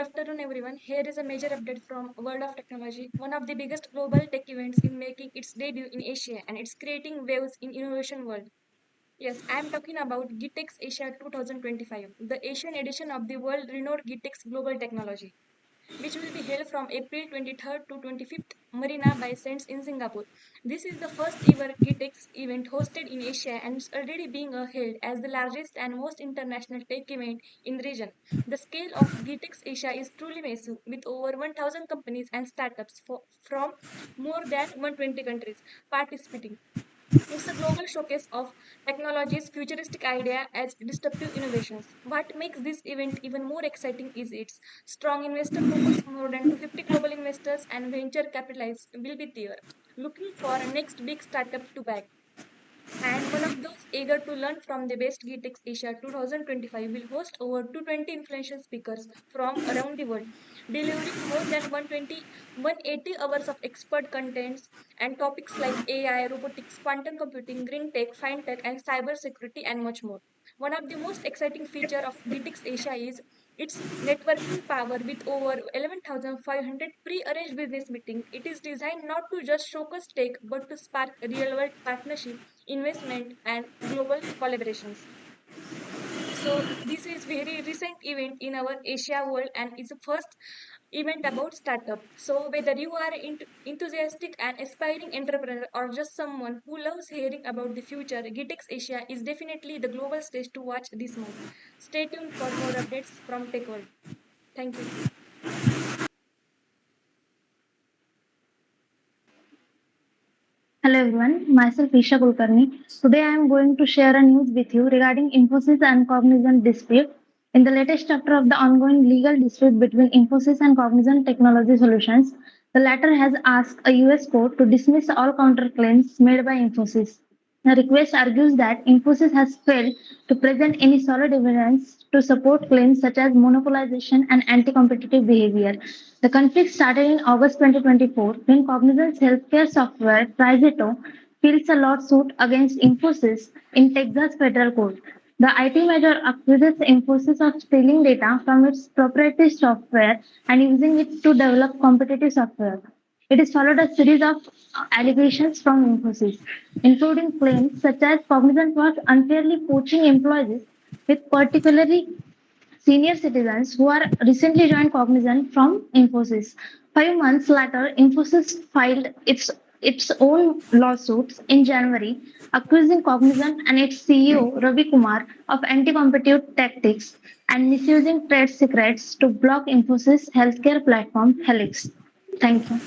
afternoon, everyone. Here is a major update from World of Technology, one of the biggest global tech events in making its debut in Asia, and it's creating waves in innovation world. Yes, I am talking about GITEX Asia 2025, the Asian edition of the world-renowned GITEX Global Technology, which will be held from April 23rd to 25th, Marina Bay Sands in Singapore. This is the first ever GITEX event hosted in Asia and it's already being held as the largest and most international tech event in the region. The scale of GITEX Asia is truly massive, with over 1,000 companies and startups from more than 120 countries participating. It's a global showcase of technology's futuristic idea as disruptive innovations. What makes this event even more exciting is its strong investor focus. More than 250 global investors and venture capitalists will be there, looking for a next big startup to back. And one of those eager to learn from the best GTEx Asia 2025 will host over 220 influential speakers from around the world, delivering more than 180 hours of expert contents and topics like AI, robotics, quantum computing, green tech, fintech, and cyber security, and much more. One of the most exciting features of GTEx Asia is its networking power with over 11,500 pre-arranged business meetings. It is designed not to just showcase tech but to spark real-world partnership, investment, and global collaborations. So this is very recent event in our Asia world and it's the first event about startup. So whether you are enthusiastic and aspiring entrepreneur or just someone who loves hearing about the future, GITEX Asia is definitely the global stage to watch this month. Stay tuned for more updates from Tech World. Thank you. Hello everyone, myself Isha Kulkarni. Today I am going to share a news with you regarding Infosys and Cognizant dispute. In the latest chapter of the ongoing legal dispute between Infosys and Cognizant Technology Solutions, the latter has asked a US court to dismiss all counterclaims made by Infosys. The request argues that Infosys has failed to present any solid evidence to support claims such as monopolization and anti-competitive behavior. The conflict started in August 2024 when Cognizant's healthcare software, TriZetto, files a lawsuit against Infosys in Texas federal court. The IT major accuses Infosys of stealing data from its proprietary software and using it to develop competitive software. It has followed a series of allegations from Infosys, including claims such as Cognizant was unfairly poaching employees, with particularly senior citizens who are recently joined Cognizant from Infosys. 5 months later, Infosys filed its own lawsuits in January, accusing Cognizant and its CEO Ravi Kumar of anti-competitive tactics and misusing trade secrets to block Infosys' healthcare platform Helix. Thank you.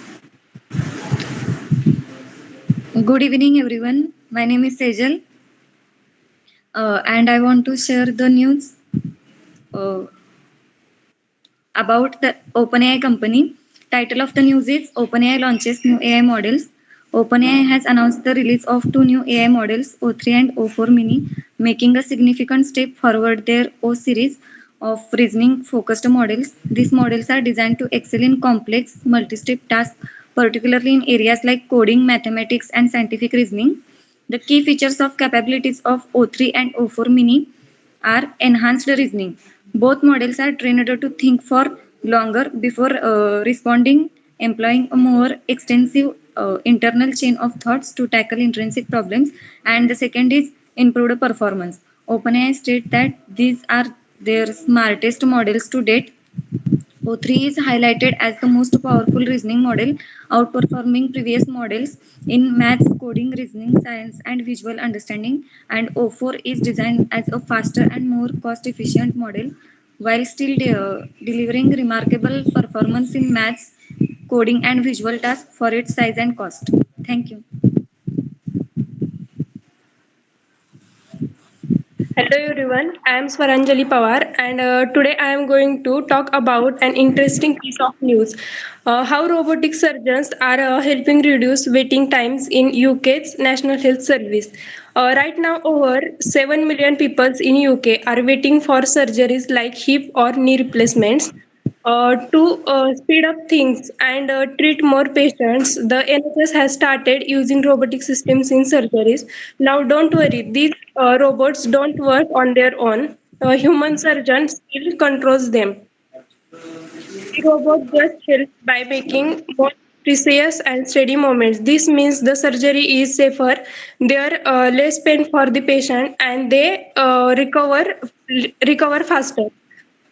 Good evening, everyone. My name is Sejal, and I want to share the news uh, about the OpenAI company. Title of the news is OpenAI launches new AI models. OpenAI has announced the release of two new AI models, O3 and O4 Mini, making a significant step forward their O series of reasoning focused models. These models are designed to excel in complex, multi step tasks, particularly in areas like coding, mathematics, and scientific reasoning. The key features of capabilities of O3 and O4 Mini are enhanced reasoning. Both models are trained to think for longer before responding, employing a more extensive internal chain of thoughts to tackle intrinsic problems. And the second is improved performance. OpenAI state that these are their smartest models to date. O3 is highlighted as the most powerful reasoning model, outperforming previous models in maths, coding, reasoning, science, and visual understanding. And O4 is designed as a faster and more cost efficient model while still delivering remarkable performance in maths, coding, and visual tasks for its size and cost. Thank you. Hello everyone, I am Swaranjali Pawar and today I am going to talk about an interesting piece of news. How robotic surgeons are helping reduce waiting times in UK's National Health Service. Right now, over 7 million people in UK are waiting for surgeries like hip or knee replacements. To speed up things and treat more patients, the NHS has started using robotic systems in surgeries. Now, don't worry, these robots don't work on their own. A human surgeon still controls them. The robot just helps by making more precise and steady movements. This means the surgery is safer, there less pain for the patient, and they recover faster.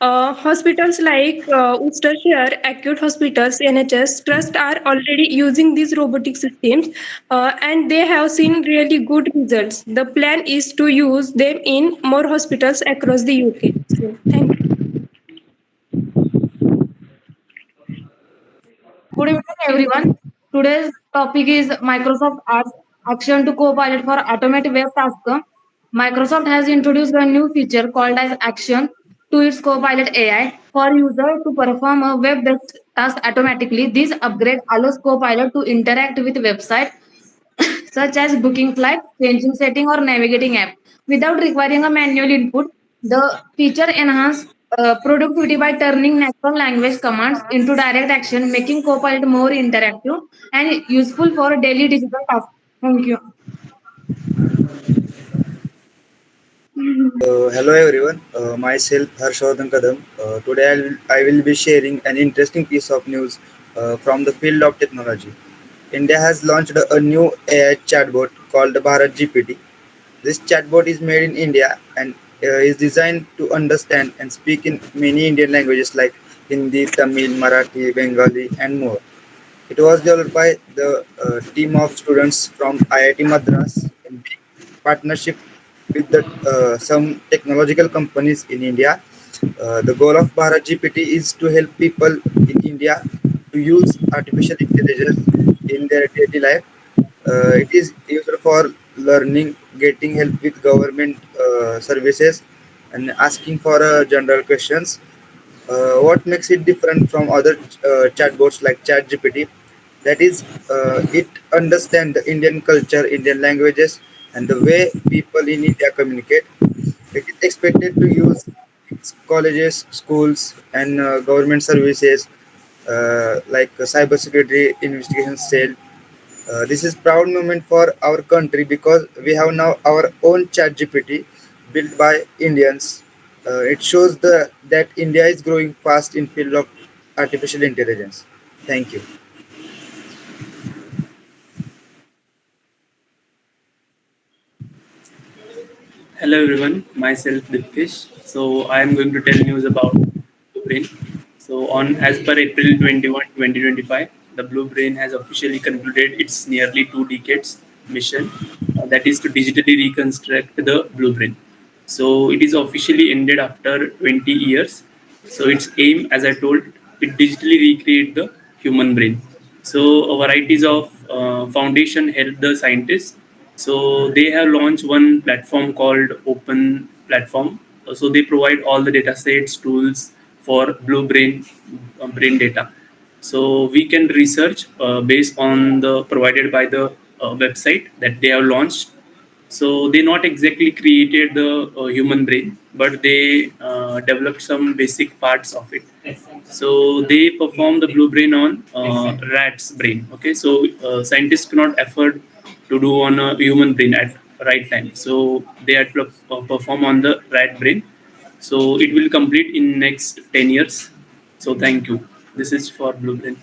Hospitals like Worcestershire Acute Hospitals (NHS) Trust are already using these robotic systems, and they have seen really good results. The plan is to use them in more hospitals across the UK. So, thank you. Good evening, everyone. Today's topic is Microsoft adds Action to Copilot for Automate Web Tasks. Microsoft has introduced a new feature called as Action to its Copilot AI for user to perform a web-based task automatically. This upgrade allows Copilot to interact with website such as booking flight, changing setting, or navigating app without requiring a manual input. The feature enhances productivity by turning natural language commands into direct action, making Copilot more interactive and useful for daily digital tasks. Thank you. Hello everyone, myself Harshvardhan Kadam. Today I will be sharing an interesting piece of news from the field of technology. India has launched a new AI chatbot called Bharat GPT. This chatbot is made in India and is designed to understand and speak in many Indian languages like Hindi, Tamil, Marathi, Bengali, and more. It was developed by the team of students from IIT Madras in big partnership with some technological companies in India. The goal of Bharat GPT is to help people in India to use artificial intelligence in their daily life. It is used for learning, getting help with government services, and asking for general questions. What makes it different from other chatbots like ChatGPT? That is, it understands the Indian culture, Indian languages, and the way people in India communicate. It is expected to use colleges, schools, and government services like cybersecurity investigation cell. This is proud moment for our country because we have now our own chat GPT built by Indians. It shows that India is growing fast in field of artificial intelligence. Thank you. Hello everyone, myself Dipkesh. So I am going to tell news about Blue Brain. So on as per April 21, 2025, the Blue Brain has officially concluded its nearly 2 decades mission, that is to digitally reconstruct the Blue Brain. So it is officially ended after 20 years. So its aim, as I told, it digitally recreate the human brain. So varieties of foundation help the scientists. So they have launched one platform called Open Platform. So they provide all the data sets, tools for Blue Brain brain data. So we can research based on the provided by the website that they have launched. So they not exactly created the human brain, but they developed some basic parts of it. So they perform the blue brain on rat's brain. Okay, so scientists cannot afford to do on a human brain at right time. So they had to perform on the rat brain. So it will complete in next 10 years. So thank you. This is for blue brain.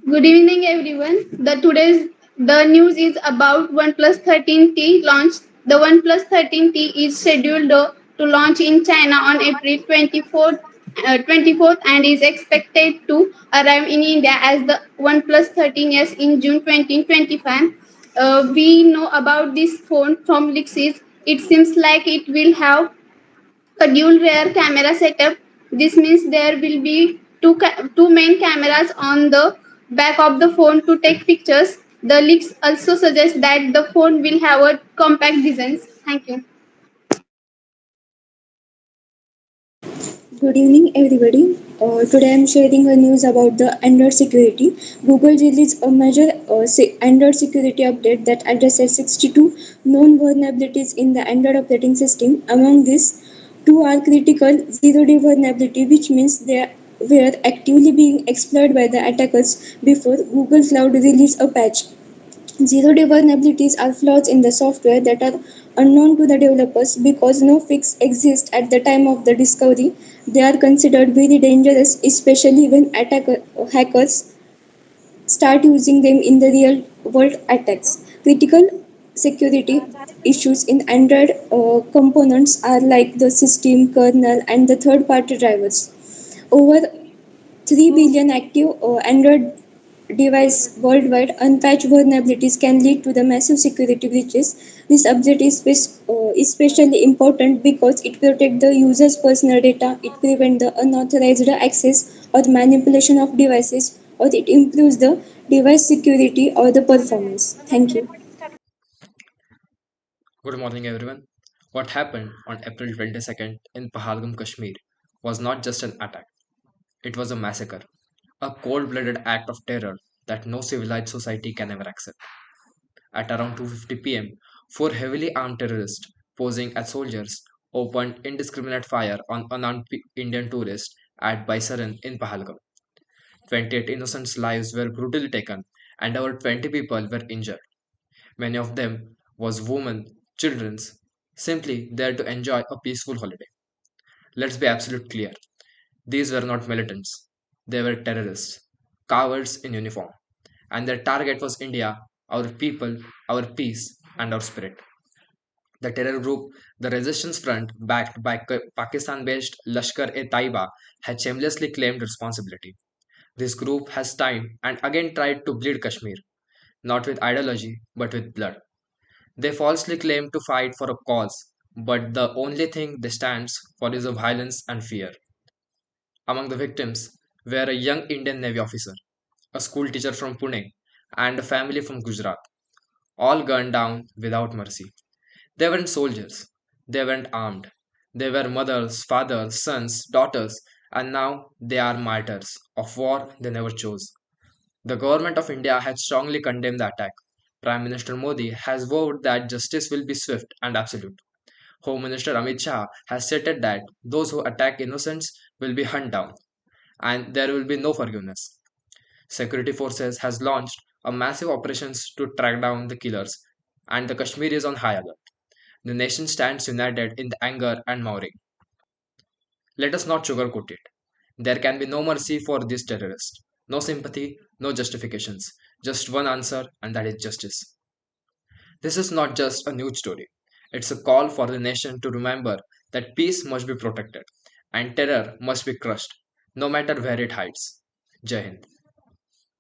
Good evening, everyone. The news is about OnePlus 13T launch. The OnePlus 13T is scheduled to launch in China on April 24th and is expected to arrive in India as the OnePlus 13s in June 2025. We know about this phone from leaks. It seems like it will have a dual rear camera setup. This means there will be two main cameras on the back of the phone to take pictures. The leaks also suggest that the phone will have a compact design. Thank you. Good evening, everybody. Today I'm sharing a news about the Android security. Google released a major Android security update that addresses 62 known vulnerabilities in the Android operating system. Among these, two are critical zero-day vulnerability, which means they were actively being exploited by the attackers before Google Cloud released a patch. Zero-day vulnerabilities are flaws in the software that are unknown to the developers because no fix exists at the time of the discovery. They are considered very dangerous, especially when hackers start using them in the real world attacks. Critical security issues in Android components are like the system, kernel, and the third party drivers. Over 3 billion active Android devices worldwide, unpatched vulnerabilities can lead to the massive security breaches. This update is especially important because it protects the user's personal data, it prevents the unauthorized access or manipulation of devices, or it improves the device security or the performance. Thank you. Good morning, everyone. What happened on April 22nd in Pahalgam, Kashmir was not just an attack, it was a massacre, a cold blooded act of terror that no civilized society can ever accept. At around 2:50 pm, four heavily armed terrorists posing as soldiers opened indiscriminate fire on unarmed Indian tourists at Baisaran in Pahalgam. 28 innocent lives were brutally taken and over 20 people were injured. Many of them was women, children, simply there to enjoy a peaceful holiday. Let's be absolute clear. These were not militants. They were terrorists, cowards in uniform. And their target was India, our people, our peace, and our spirit. The terror group, the Resistance Front, backed by Pakistan based Lashkar-e-Taiba, had shamelessly claimed responsibility. This group has time and again tried to bleed Kashmir, not with ideology, but with blood. They falsely claim to fight for a cause, but the only thing they stand for is a violence and fear. Among the victims were a young Indian Navy officer, a school teacher from Pune, and a family from Gujarat, all gunned down without mercy. They weren't soldiers, they weren't armed. They were mothers, fathers, sons, daughters, and now they are martyrs of war they never chose. The government of India has strongly condemned the attack. Prime Minister Modi has vowed that justice will be swift and absolute. Home Minister Amit Shah has stated that those who attack innocents will be hunted down and there will be no forgiveness. Security forces has launched a massive operations to track down the killers and the Kashmir is on high alert. The nation stands united in the anger and mourning. Let us not sugarcoat it. There can be no mercy for these terrorists. No sympathy, no justifications. Just one answer, and that is justice. This is not just a news story. It's a call for the nation to remember that peace must be protected and terror must be crushed, no matter where it hides. Jai Hind.